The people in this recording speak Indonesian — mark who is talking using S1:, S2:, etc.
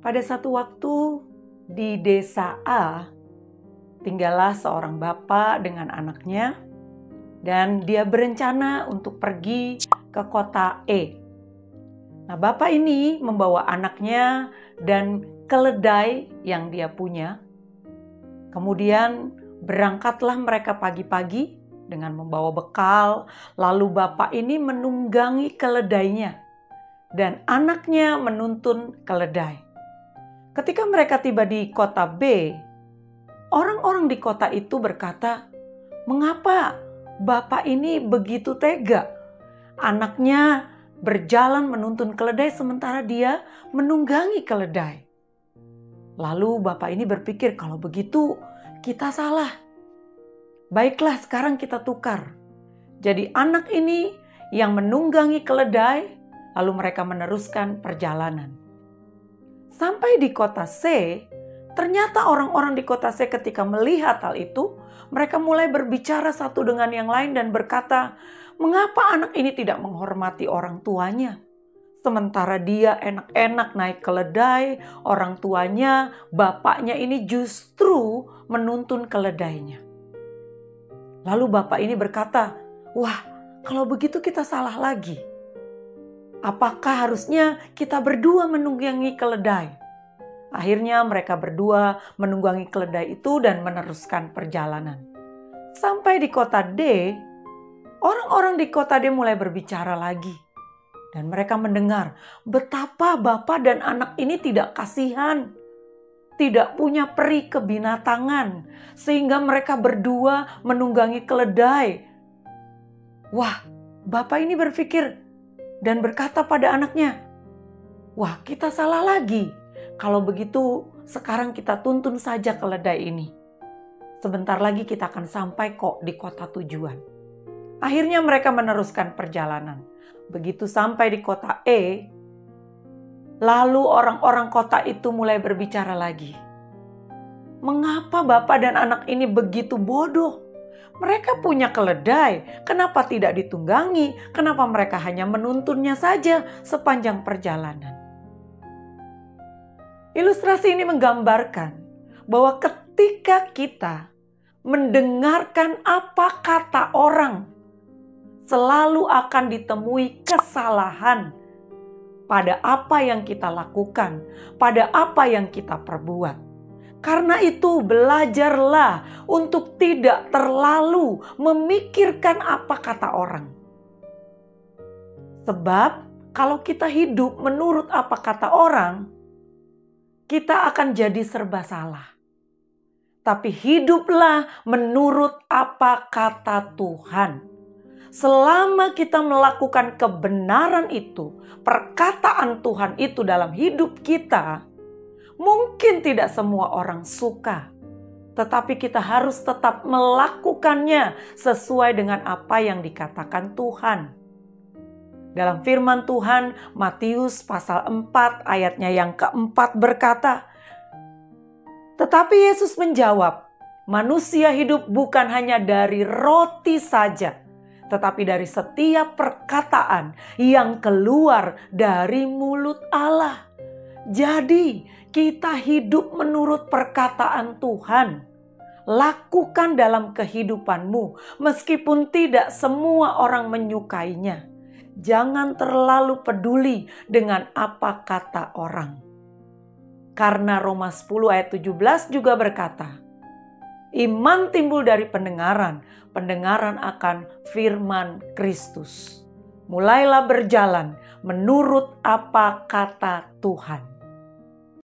S1: Pada satu waktu di desa A, tinggallah seorang bapak dengan anaknya dan dia berencana untuk pergi ke kota E. Nah, bapak ini membawa anaknya dan keledai yang dia punya. Kemudian berangkatlah mereka pagi-pagi dengan membawa bekal, lalu bapak ini menunggangi keledainya dan anaknya menuntun keledai. Ketika mereka tiba di kota B, orang-orang di kota itu berkata, "Mengapa bapak ini begitu tega? Anaknya berjalan menuntun keledai sementara dia menunggangi keledai." Lalu bapak ini berpikir, kalau begitu kita salah. Baiklah, sekarang kita tukar. Jadi anak ini yang menunggangi keledai, lalu mereka meneruskan perjalanan. Sampai di kota C, ternyata orang-orang di kota C ketika melihat hal itu, mereka mulai berbicara satu dengan yang lain dan berkata, "Mengapa anak ini tidak menghormati orang tuanya? Sementara dia enak-enak naik keledai, orang tuanya, bapaknya ini justru menuntun keledainya." Lalu bapak ini berkata, "Wah, kalau begitu kita salah lagi. Apakah harusnya kita berdua menunggangi keledai?" Akhirnya mereka berdua menunggangi keledai itu dan meneruskan perjalanan. Sampai di kota D, orang-orang di kota D mulai berbicara lagi. Dan mereka mendengar betapa bapak dan anak ini tidak kasihan, tidak punya peri kebinatangan, sehingga mereka berdua menunggangi keledai. Wah, bapak ini berpikir dan berkata pada anaknya, "Wah, kita salah lagi. Kalau begitu, sekarang kita tuntun saja keledai ini. Sebentar lagi kita akan sampai kok di kota tujuan." Akhirnya mereka meneruskan perjalanan. Begitu sampai di kota E, lalu orang-orang kota itu mulai berbicara lagi. "Mengapa bapak dan anak ini begitu bodoh? Mereka punya keledai, kenapa tidak ditunggangi? Kenapa mereka hanya menuntunnya saja sepanjang perjalanan?" Ilustrasi ini menggambarkan bahwa ketika kita mendengarkan apa kata orang, selalu akan ditemui kesalahan pada apa yang kita lakukan, pada apa yang kita perbuat. Karena itu belajarlah untuk tidak terlalu memikirkan apa kata orang. Sebab kalau kita hidup menurut apa kata orang, kita akan jadi serba salah. Tapi hiduplah menurut apa kata Tuhan. Selama kita melakukan kebenaran itu, perkataan Tuhan itu dalam hidup kita, mungkin tidak semua orang suka, tetapi kita harus tetap melakukannya sesuai dengan apa yang dikatakan Tuhan. Dalam firman Tuhan, Matius pasal 4 ayatnya yang keempat berkata, "Tetapi Yesus menjawab, manusia hidup bukan hanya dari roti saja, tetapi dari setiap perkataan yang keluar dari mulut Allah." Jadi, kita hidup menurut perkataan Tuhan. Lakukan dalam kehidupanmu, meskipun tidak semua orang menyukainya. Jangan terlalu peduli dengan apa kata orang. Karena Roma 10 ayat 17 juga berkata, "Iman timbul dari pendengaran, pendengaran akan firman Kristus." Mulailah berjalan menurut apa kata Tuhan.